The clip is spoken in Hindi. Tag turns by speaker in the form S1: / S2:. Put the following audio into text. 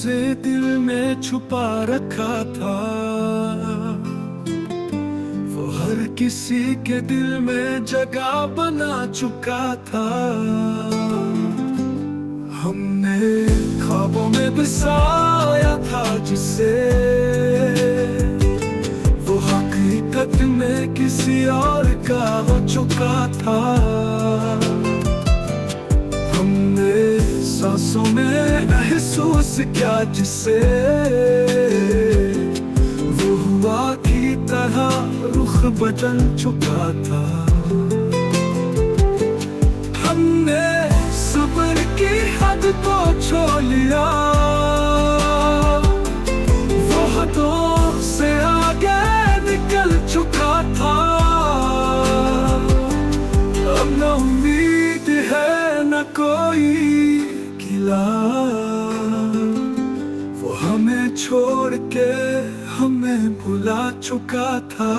S1: उसे दिल में छुपा रखा था। वो हर किसी के दिल में जगह बना चुका था। हमने ख्वाबों में बसाया था जिसे, वो हकीकत में किसी और का हो चुका था। हमने सांसों में महसूस किया जिसे, वो हुआ की तरह रुख बदल चुका था। हमने सब्र की हद को छोड़ लिया, वो हदों से आगे निकल चुका था। अब न उम्मीद है न कोई गिला, वो हमें छोड़ के हमें भुला चुका था।